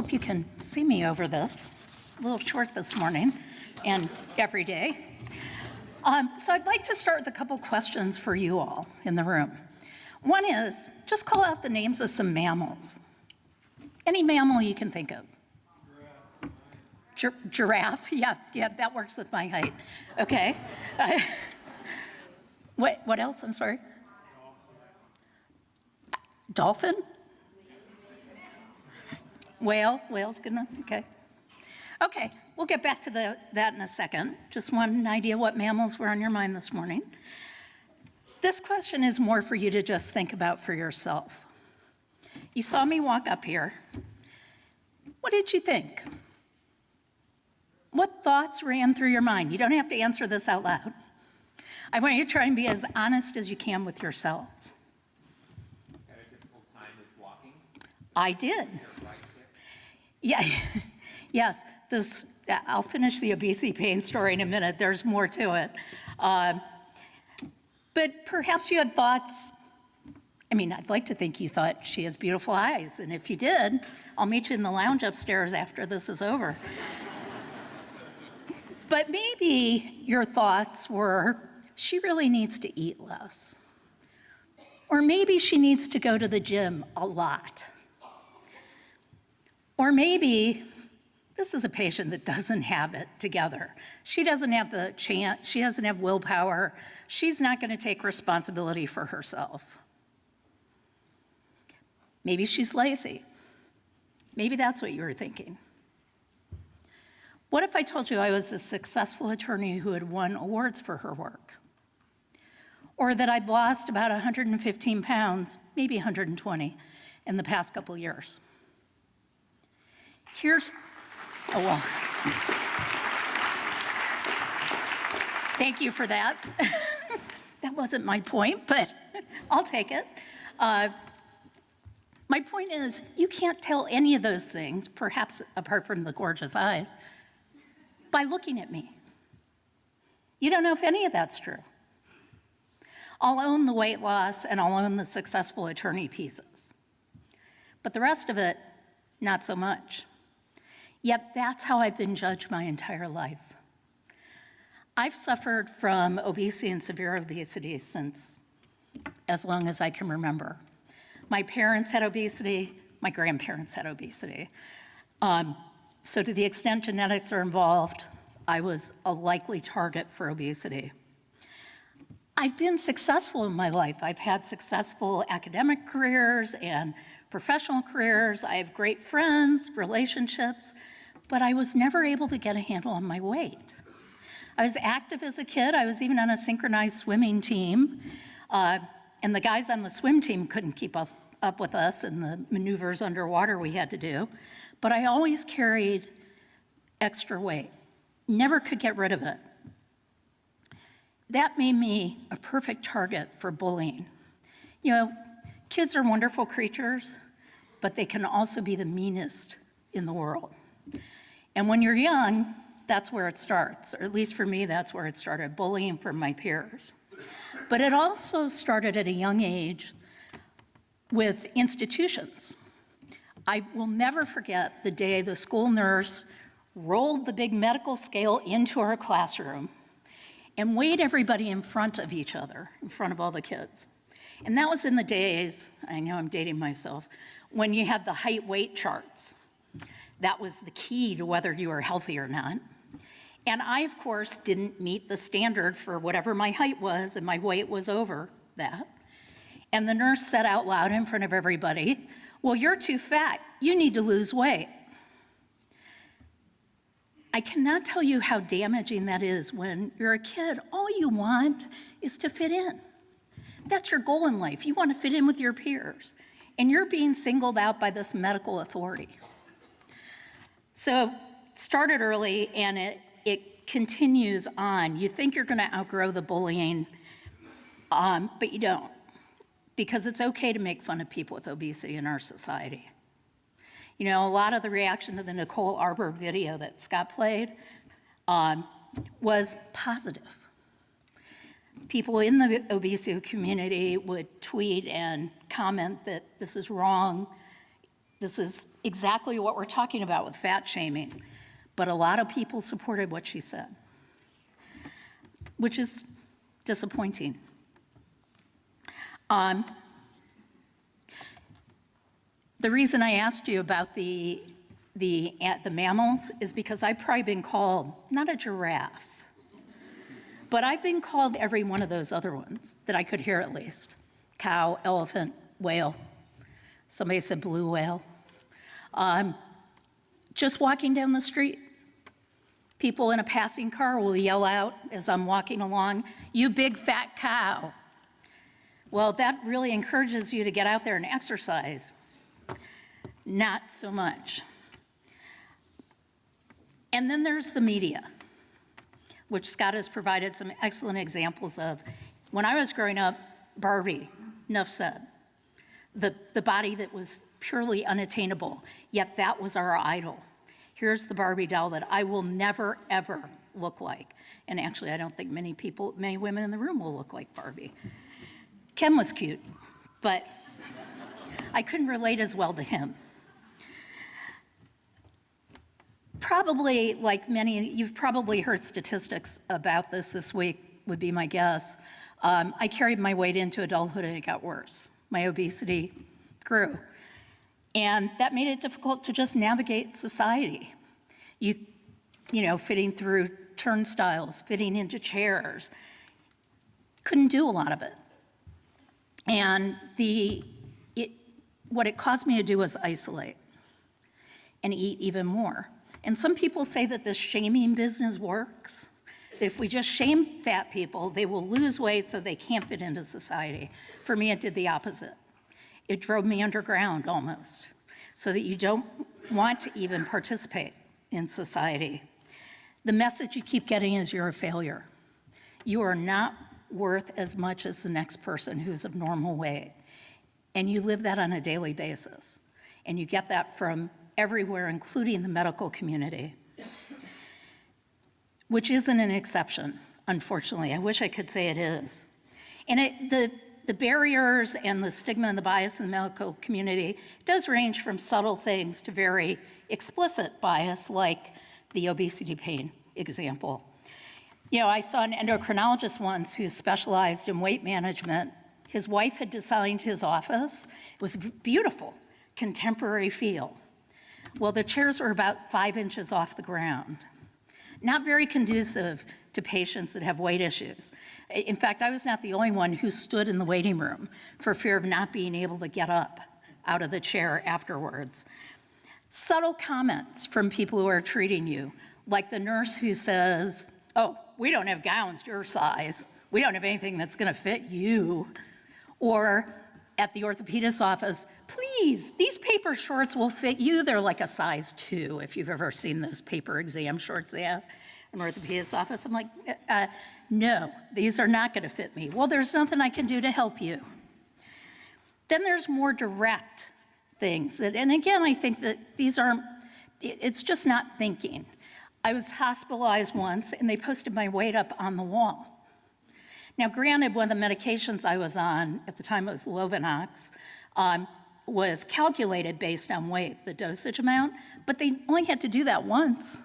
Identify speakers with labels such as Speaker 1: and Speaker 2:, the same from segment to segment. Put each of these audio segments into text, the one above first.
Speaker 1: hope you can see me over this. A little short this morning and every day. So I'd like to start with a couple questions for you all in the room. One is, just call out the names of some mammals. Any mammal you can think of. Giraffe, yeah, that works with my height. Okay. What else, I'm sorry? Dolphin? Whale's good enough, okay. Okay, we'll get back to that in a second. Just want an idea what mammals were on your mind this morning. This question is more for you to just think about for yourself. You saw me walk up here. What did you think? What thoughts ran through your mind? You don't have to answer this out loud. I want you to try and be as honest as you can with yourselves.
Speaker 2: Had a difficult time with walking?
Speaker 1: I did.
Speaker 2: Right
Speaker 1: Yeah, yes. I'll finish the obesity pain story in a minute. There's more to it. But perhaps you had thoughts. I'd like to think you thought she has beautiful eyes. And if you did, I'll meet you in the lounge upstairs after this is over. But maybe your thoughts were, she really needs to eat less. Or maybe she needs to go to the gym a lot. Or maybe this is a patient that doesn't have it together. She doesn't have the chance, she doesn't have willpower. She's not going to take responsibility for herself. Maybe she's lazy. Maybe that's what you were thinking. What if I told you I was a successful attorney who had won awards for her work? Or that I'd lost about 115 pounds, maybe 120, in the past couple years? Thank you for that. That wasn't my point, but I'll take it. My point is, you can't tell any of those things, perhaps apart from the gorgeous eyes, by looking at me. You don't know if any of that's true. I'll own the weight loss and I'll own the successful attorney pieces. But the rest of it, not so much. Yet that's how I've been judged my entire life. I've suffered from obesity and severe obesity since as long as I can remember. My parents had obesity, my grandparents had obesity. So to the extent genetics are involved, I was a likely target for obesity. I've been successful in my life. I've had successful academic careers and professional careers. I have great friends, relationships, but I was never able to get a handle on my weight. I was active as a kid. I was even on a synchronized swimming team. And the guys on the swim team couldn't keep up with us and the maneuvers underwater we had to do. But I always carried extra weight, never could get rid of it. That made me a perfect target for bullying. You know, kids are wonderful creatures, but they can also be the meanest in the world. And when you're young, that's where it starts, or at least for me, that's where it started, bullying from my peers. But it also started at a young age with institutions. I will never forget the day the school nurse rolled the big medical scale into our classroom and weighed everybody in front of each other, in front of all the kids. And that was in the days, I know I'm dating myself, when you had the height weight charts. That was the key to whether you were healthy or not. And I, of course, didn't meet the standard for whatever my height was, and my weight was over that. And the nurse said out loud in front of everybody, "Well, you're too fat. You need to lose weight." I cannot tell you how damaging that is when you're a kid. All you want is to fit in. That's your goal in life. You want to fit in with your peers. And you're being singled out by this medical authority. So it started early, and it continues on. You think you're going to outgrow the bullying, but you don't, because it's okay to make fun of people with obesity in our society. You know, a lot of the reaction to the Nicole Arbor video that Scott played was positive. People in the obesity community would tweet and comment that this is wrong. This is exactly what we're talking about with fat shaming. But a lot of people supported what she said, which is disappointing. The reason I asked you about the mammals is because I've probably been called, not a giraffe, but I've been called every one of those other ones that I could hear at least. Cow, elephant, whale. Somebody said blue whale. Just walking down the street, people in a passing car will yell out as I'm walking along, "You big fat cow." Well, that really encourages you to get out there and exercise. Not so much. And then there's the media, which Scott has provided some excellent examples of. When I was growing up, Barbie, enough said. The body that was purely unattainable, yet that was our idol. Here's the Barbie doll that I will never, ever look like. And actually, I don't think many women in the room will look like Barbie. Ken was cute, but I couldn't relate as well to him. Probably, like many, you've probably heard statistics about this week, would be my guess. I carried my weight into adulthood and it got worse. My obesity grew. And that made it difficult to just navigate society. You know, fitting through turnstiles, fitting into chairs. Couldn't do a lot of it. And what it caused me to do was isolate and eat even more. And some people say that this shaming business works. If we just shame fat people, they will lose weight so they can't fit into society. For me, it did the opposite. It drove me underground almost, so that you don't want to even participate in society. The message you keep getting is you're a failure. You are not worth as much as the next person who's of normal weight. And you live that on a daily basis. And you get that from everywhere, including the medical community, which isn't an exception, unfortunately. I wish I could say it is. And the barriers and the stigma and the bias in the medical community does range from subtle things to very explicit bias, like the obesity pain example. You know, I saw an endocrinologist once who specialized in weight management. His wife had designed his office. It was beautiful, contemporary feel. Well, the chairs were about 5 inches off the ground. Not very conducive to patients that have weight issues. In fact, I was not the only one who stood in the waiting room for fear of not being able to get up out of the chair afterwards. Subtle comments from people who are treating you, like the nurse who says, "Oh, we don't have gowns your size. We don't have anything that's gonna fit you." Or at the orthopedist's office, "Please, these paper shorts will fit you. They're like a size 2, if you've ever seen those paper exam shorts they have in an orthopedist's office. I'm like, "No, these are not gonna fit me." "Well, there's nothing I can do to help you." Then there's more direct things. And again, I think that it's just not thinking. I was hospitalized once and they posted my weight up on the wall. Now, granted, one of the medications I was on, at the time it was Lovenox, was calculated based on weight, the dosage amount, but they only had to do that once,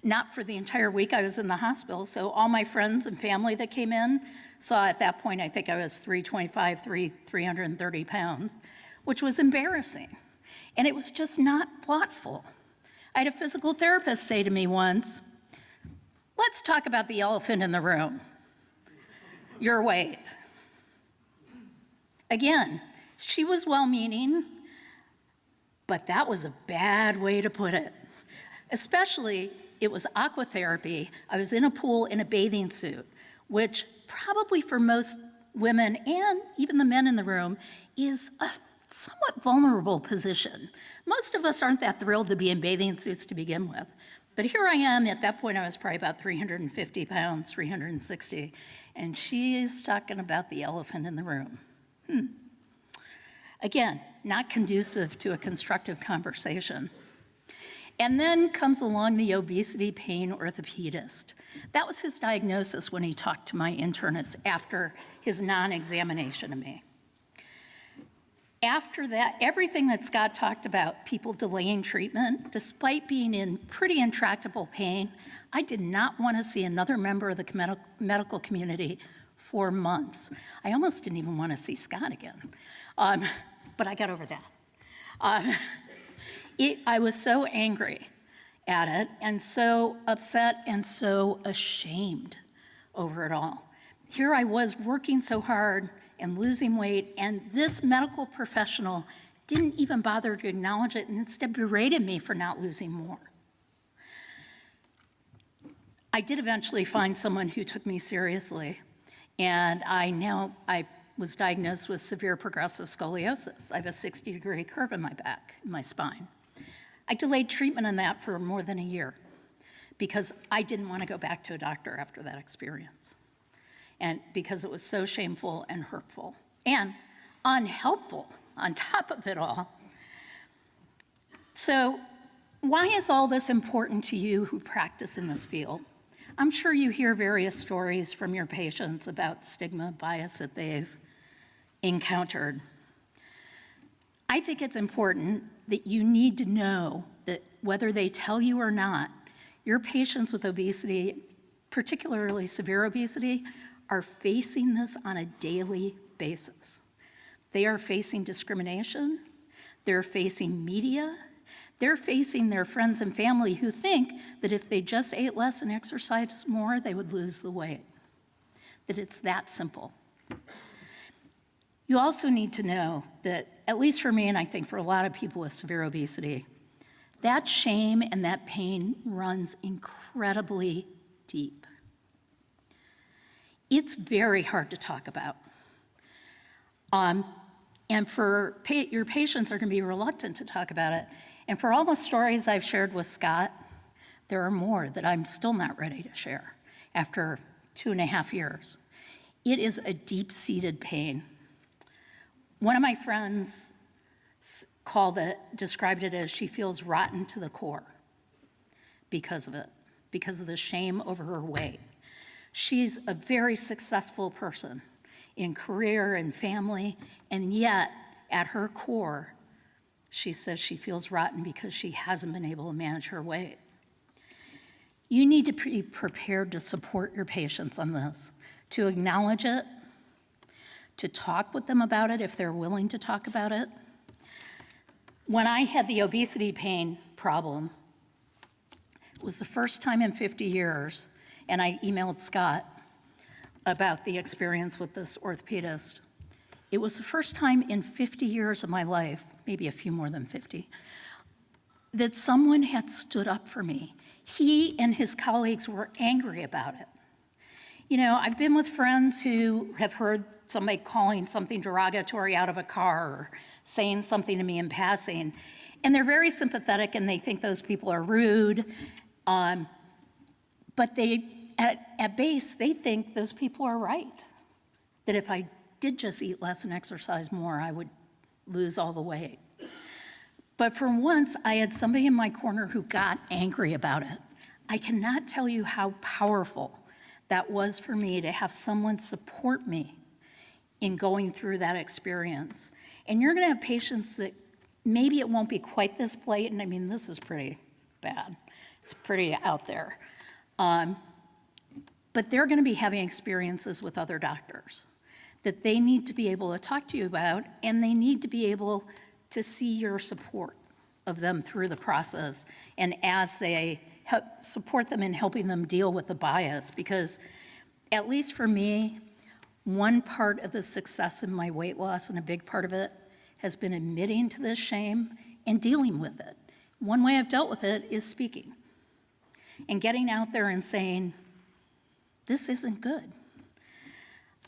Speaker 1: not for the entire week I was in the hospital. So all my friends and family that came in saw at that point, I think I was 325, 330 pounds, which was embarrassing. And it was just not thoughtful. I had a physical therapist say to me once, "Let's talk about the elephant in the room. Your weight." Again, she was well-meaning, but that was a bad way to put it. Especially, it was aquatherapy. I was in a pool in a bathing suit, which probably for most women and even the men in the room is a somewhat vulnerable position. Most of us aren't that thrilled to be in bathing suits to begin with. But here I am, at that point I was probably about 350 pounds, 360, and she's talking about the elephant in the room. Again, not conducive to a constructive conversation. And then comes along the obesity pain orthopedist. That was his diagnosis when he talked to my internist after his non-examination of me. After that, everything that Scott talked about, people delaying treatment, despite being in pretty intractable pain, I did not want to see another member of the medical community for months. I almost didn't even want to see Scott again, but I got over that. I was so angry at it and so upset and so ashamed over it all. Here I was working so hard and losing weight, and this medical professional didn't even bother to acknowledge it and instead berated me for not losing more. I did eventually find someone who took me seriously, and I was diagnosed with severe progressive scoliosis. I have a 60-degree curve in my back, in my spine. I delayed treatment on that for more than a year because I didn't want to go back to a doctor after that experience, and because it was so shameful and hurtful and unhelpful on top of it all. So why is all this important to you who practice in this field? I'm sure you hear various stories from your patients about stigma, bias that they've encountered. I think it's important that you need to know that whether they tell you or not, your patients with obesity, particularly severe obesity, are facing this on a daily basis. They are facing discrimination, they're facing media, they're facing their friends and family who think that if they just ate less and exercised more, they would lose the weight, that it's that simple. You also need to know that, at least for me, and I think for a lot of people with severe obesity, that shame and that pain runs incredibly deep. It's very hard to talk about. And your patients are going to be reluctant to talk about it. And for all the stories I've shared with Scott, there are more that I'm still not ready to share after 2.5 years. It is a deep-seated pain. One of my friends described it as she feels rotten to the core because of it, because of the shame over her weight. She's a very successful person in career and family, and yet at her core, she says she feels rotten because she hasn't been able to manage her weight. You need to be prepared to support your patients on this, to acknowledge it, to talk with them about it if they're willing to talk about it. When I had the obesity pain problem, it was the first time in 50 years, and I emailed Scott about the experience with this orthopedist. It was the first time in 50 years of my life, maybe a few more than 50, that someone had stood up for me. He and his colleagues were angry about it. You know, I've been with friends who have heard somebody calling something derogatory out of a car or saying something to me in passing, and they're very sympathetic and they think those people are rude, but at base, they think those people are right, that if I did just eat less and exercise more, I would lose all the weight. But for once, I had somebody in my corner who got angry about it. I cannot tell you how powerful that was for me to have someone support me in going through that experience. And you're gonna have patients that maybe it won't be quite this blatant. I mean, this is pretty bad. It's pretty out there. But they're gonna be having experiences with other doctors that they need to be able to talk to you about, and they need to be able to see your support of them through the process and as they help support them in helping them deal with the bias. Because at least for me, one part of the success in my weight loss, and a big part of it, has been admitting to this shame and dealing with it. One way I've dealt with it is speaking and getting out there and saying, this isn't good.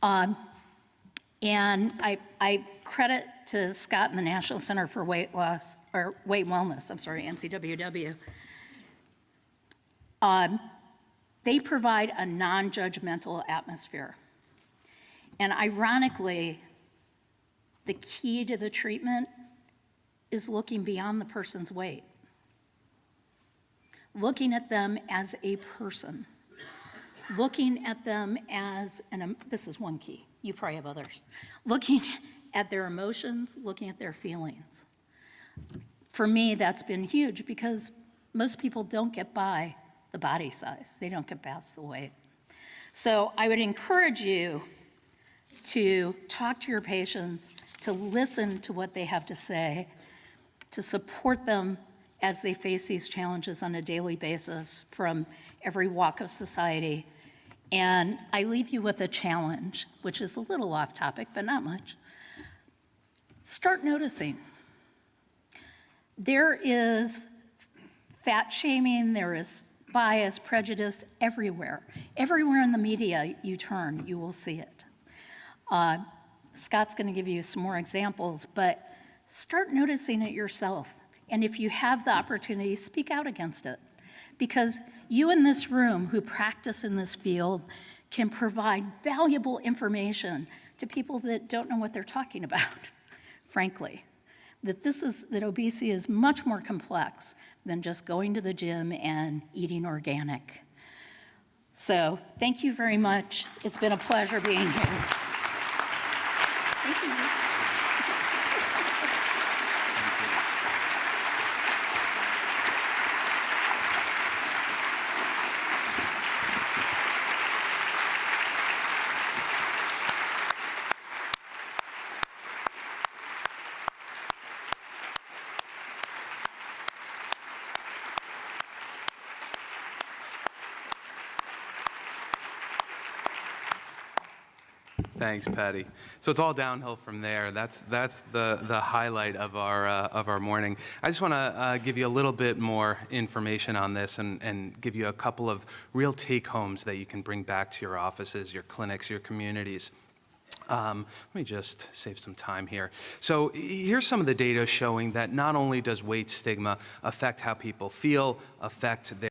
Speaker 1: And I credit to Scott and the National Center for Weight Loss, or Weight Wellness, NCWW. They provide a non-judgmental atmosphere. And ironically, the key to the treatment is looking beyond the person's weight. Looking at them as a person. Looking at them as, this is one key, you probably have others. Looking at their emotions, looking at their feelings. For me, that's been huge because most people don't get by the body size. They don't get past the weight. So I would encourage you to talk to your patients, to listen to what they have to say, to support them as they face these challenges on a daily basis from every walk of society. And I leave you with a challenge, which is a little off topic, but not much. Start noticing. There is fat shaming, there is bias, prejudice everywhere. Everywhere in the media you turn, you will see it. Scott's going to give you some more examples, but start noticing it yourself. And if you have the opportunity, speak out against it. Because you in this room who practice in this field can provide valuable information to people that don't know what they're talking about, frankly. That obesity is much more complex than just going to the gym and eating organic. So thank you very much. It's been a pleasure being here. Thank you.
Speaker 3: Thanks, Patty. So it's all downhill from there. That's the highlight of our morning. I just want to give you a little bit more information on this and give you a couple of real take-homes that you can bring back to your offices, your clinics, your communities. Let me just save some time here. So here's some of the data showing that not only does weight stigma affect how people feel, affect their